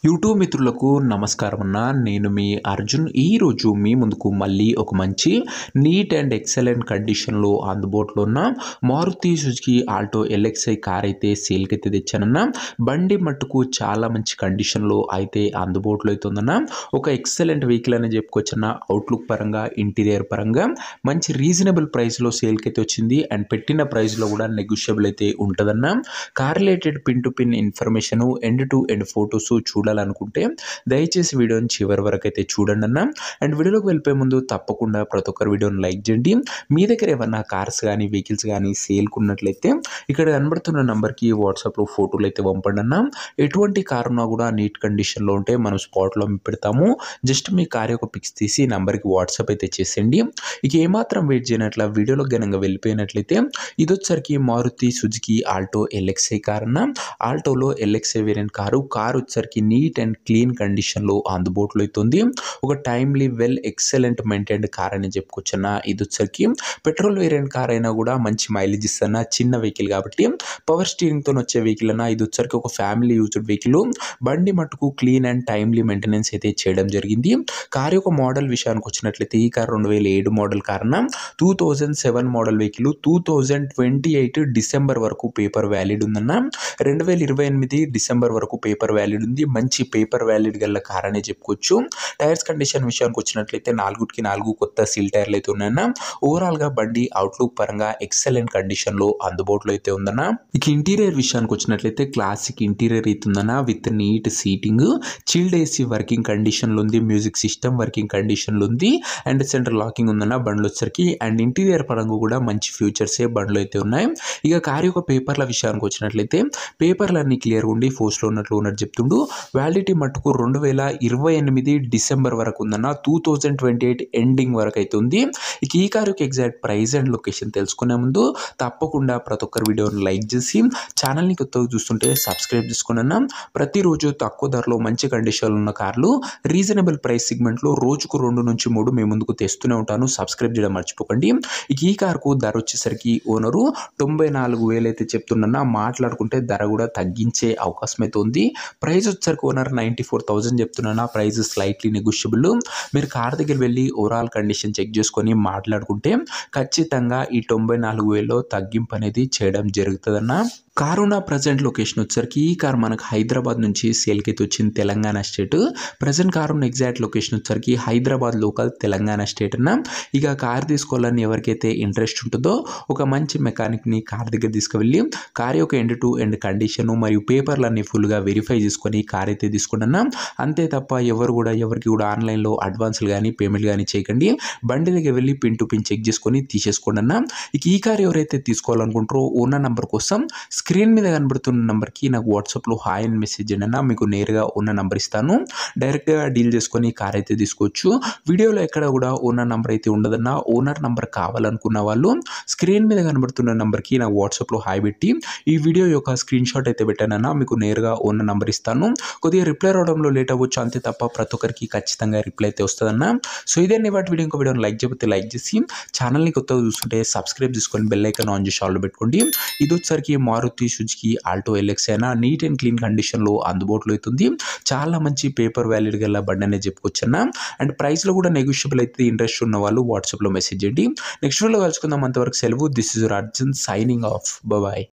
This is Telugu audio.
యూట్యూబ్ మిత్రులకు నమస్కారం అన్న. నేను మీ అర్జున్. ఈరోజు మీ ముందుకు మళ్ళీ ఒక మంచి నీట్ అండ్ ఎక్సలెంట్ కండిషన్లో అందుబాటులో ఉన్న Maruti Suzuki Alto LXI car అయితే సేల్కి అయితే తెచ్చానన్న. బండి మట్టుకు చాలా మంచి కండిషన్లో అయితే అందుబాటులో అవుతుందన్న. ఒక ఎక్సలెంట్ వెహికల్ అని చెప్పుకోవచ్చన్న. అవుట్లుక్ పరంగా, ఇంటీరియర్ పరంగా మంచి రీజనబుల్ ప్రైస్లో సేల్కి అయితే వచ్చింది. అండ్ పెట్టిన ప్రైస్లో కూడా నెగోషియబుల్ అయితే ఉంటుందన్న. Car related pin to pin information, end to end photos చూడాలనుకుంటే దయచేసి వీడియోని చివరి వరకు అయితే చూడండి అన్న. అండ్ వీడియోలోకి వెళ్ళిపోయే ముందు తప్పకుండా ప్రతి ఒక్కరు వీడియోని లైక్ చేయండి. మీ దగ్గర ఏమన్నా కార్స్ కానీ వెహికల్స్ కానీ సేల్కి ఉన్నట్లయితే ఇక్కడ కనబడుతున్న నెంబర్కి వాట్సాప్లో ఫోటోలు అయితే పంపండి అన్న. ఎటువంటి కార్ ఉన్నా కూడా నీట్ కండిషన్లో ఉంటే మనం స్పాట్లో పెడతాము. జస్ట్ మీ కార్ యొక్క పిక్స్ తీసి నెంబర్కి వాట్సాప్ అయితే చేసేయండి. ఇక ఏమాత్రం వెయిట్ చేయనట్ల వీడియోలో ఘనంగా వెళ్ళిపోయినట్లయితే ఇది వచ్చరికి Maruti Suzuki Alto LXI car అన్న. ఆల్టోలో ఎల్ఎక్స్ఐ వేరియంట్ కారు వచ్చరికి నీట్ అండ్ క్లీన్ కండిషన్లో అందుబాటులో అవుతుంది. ఒక timely well excellent maintained car అని చెప్పుకోవచ్చన్న. ఇది వచ్చరికి పెట్రోల్ వేరియంట్ కార్ అయినా కూడా మంచి మైలేజ్ ఇస్తున్న చిన్న వెహికల్ కాబట్టి పవర్ స్టీరింగ్తో వచ్చే వెహికల్ అన్న. ఇది వచ్చరికి ఒక ఫ్యామిలీ యూజ్డ్ వెహికల్. బండి మట్టుకు క్లీన్ అండ్ టైమ్లీ మెయింటెనెన్స్ అయితే చేయడం జరిగింది. కార్ యొక్క మోడల్ విషయానికి వచ్చినట్లయితే ఈ కార్ 2007 మోడల్ కార్ అన్న. 2007 మోడల్ వెహికల్ 2028 డిసెంబర్ వరకు పేపర్ వ్యాలిడ్ ఉందన్న. 2028 డిసెంబర్ వరకు పేపర్ వ్యాలిడ్ ఉంది. మంచి పేపర్ వ్యాలిడ్ గల కార్ అనే చెప్పుకోవచ్చు. టైర్స్ కండిషన్ విషయానికి వచ్చినట్లయితే 4 కొత్త సీల్ టైర్లు అయితే ఉన్నాయన్న. ఓవరాల్ గా బండి అవుట్లుక్ పరంగా ఎక్సలెంట్ కండిషన్ లో అందుబాటులో అయితే ఉందన్న. ఇక ఇంటీరియర్ విషయానికి వచ్చినట్లయితే క్లాసిక్ ఇంటీరియర్ అయితే ఉందన్న. With neat seating, chilled AC working condition లో ఉంది. మ్యూజిక్ సిస్టమ్ వర్కింగ్ కండిషన్ లో ఉంది. అండ్ సెంట్రల్ లాకింగ్ ఉందన్న బండ్లు వచ్చరికి. అండ్ ఇంటీరియర్ పరంగా కూడా మంచి ఫ్యూచర్స్ బండ్లు అయితే ఉన్నాయి. ఇక కార్ యొక్క పేపర్ల విషయానికి వచ్చినట్లయితే పేపర్లన్నీ క్లియర్ ఉండి ఫోర్స్లో ఉన్నట్లు చెప్తుండు. వ్యాలిడిటీ మట్టుకు 2028 డిసెంబర్ వరకు ఉందన్న. 2028 ఎండింగ్ వరకు అయితే ఉంది. ఇక ఈ కారు యొక్క ఎగ్జాక్ట్ ప్రైస్ అండ్ లొకేషన్ తెలుసుకునే ముందు తప్పకుండా ప్రతి ఒక్కరు వీడియోని లైక్ చేసి ఛానల్ని కొత్తగా చూస్తుంటే సబ్స్క్రైబ్ చేసుకున్నా. ప్రతిరోజు తక్కువ ధరలో మంచి కండిషన్లో ఉన్న కార్లు రీజనబుల్ ప్రైస్ సెగ్మెంట్లో రోజుకు 2 నుంచి 3 మీ ముందుకు తెస్తూనే ఉంటాను. సబ్స్క్రైబ్ చేయడం మర్చిపోకండి. ఇక ఈ కారుకు ధర వచ్చేసరికి ఓనరు 94,000 అయితే చెప్తున్నా. మాట్లాడుకుంటే ధర కూడా తగ్గించే అవకాశం అయితే ఉంది. ప్రైస్ వచ్చరికి ఓనర్ 94,000 చెప్తున్నా. Price slightly negotiable. మీరు కార్ దగ్గర వెళ్ళి ఓవరాల్ కండిషన్ చెక్ చేసుకొని మాట్లాడుకుంటే ఖచ్చితంగా ఈ 94,000లో తగ్గింపు అనేది చేయడం జరుగుతుందన్న. కారు ఉన్న ప్రజెంట్ లొకేషన్ వచ్చరికి ఈ కార్ మనకు హైదరాబాద్ నుంచి సేల్కి అయితే వచ్చింది, తెలంగాణ స్టేట్. ప్రజెంట్ కారు ఉన్న ఎగ్జాక్ట్ లొకేషన్ వచ్చరికి హైదరాబాద్ లోకల్, తెలంగాణ స్టేట్ అన్న. ఇక కార్ తీసుకోవాలని ఎవరికైతే ఇంట్రెస్ట్ ఉంటుందో ఒక మంచి మెకానిక్ని కార్ దగ్గర తీసుకువెళ్ళి కార్ యొక్క ఎండ్ టు ఎండ్ కండిషన్ మరియు పేపర్లన్నీ ఫుల్గా వెరిఫై చేసుకొని కార్ అయితే తీసుకున్నా. అంతే తప్ప ఎవరికి కూడా ఆన్లైన్లో అడ్వాన్స్లు కానీ పేమెంట్ కానీ చేయకండి. బండి దగ్గర వెళ్ళి పిన్ టు పిన్ చెక్ చేసుకొని తీసేసుకోండి అన్న. ఇక ఈ కార్ ఎవరైతే తీసుకోవాలనుకుంటారో ఓనర్ నంబర్ కోసం స్క్రీన్ మీద కనబడుతున్న నెంబర్కి నాకు వాట్సాప్లో హాయ్ అని మెసేజ్ చేయండి అన్న. మీకు నేరుగా ఉన్న నెంబర్ ఇస్తాను. డైరెక్ట్గా డీల్ చేసుకొని కార్ అయితే తీసుకోవచ్చు. వీడియోలో ఎక్కడ కూడా ఓనర్ నెంబర్ అయితే ఉండదన్న. ఓనర్ నెంబర్ కావాలనుకున్న వాళ్ళు స్క్రీన్ మీద కనబడుతున్న నెంబర్కి నాకు వాట్సాప్లో హాయ్ పెట్టి ఈ వీడియో యొక్క స్క్రీన్ షాట్ అయితే పెట్టానన్నా. మీకు నేరుగా ఓనర్ నెంబర్ ఇస్తాను. కొద్దిగా రిప్లై రావడంలో లేట్ అవ్వచ్చు, అంతే తప్ప ప్రతి ఒక్కరికి ఖచ్చితంగా రిప్లై అయితే వస్తుందన్న. సో ఇదే వాటి వీడియో. ఇంకో వీడియోని లైక్ చేయకపోతే లైక్ చేసి ఛానల్ని కొత్తగా చూస్తుంటే సబ్స్క్రైబ్ చేసుకొని బెల్ ఐకాన్ ఆన్ చేసి ఆల్ పెట్టుకోండి. ఇది వచ్చరికి మారుతి సుజుకి ఆల్టో ఎల్ఎక్స్ఐ అయినా నీట్ అండ్ క్లీన్ కండిషన్లో అందుబాటులో అవుతుంది. చాలా మంచి పేపర్ వ్యాలిడ్ గల బండి అనేది చెప్పుకోవచ్చన్న. అండ్ ప్రైస్లో కూడా నెగోషియబుల్ అయితే. ఇంట్రెస్ట్ ఉన్న వాళ్ళు వాట్సాప్లో మెసేజ్ చేయండి. నెక్స్ట్ వీడియోలో కలుసుకుందాం. అంతవరకు సెలవు. This is your Arjun signing off. Bye.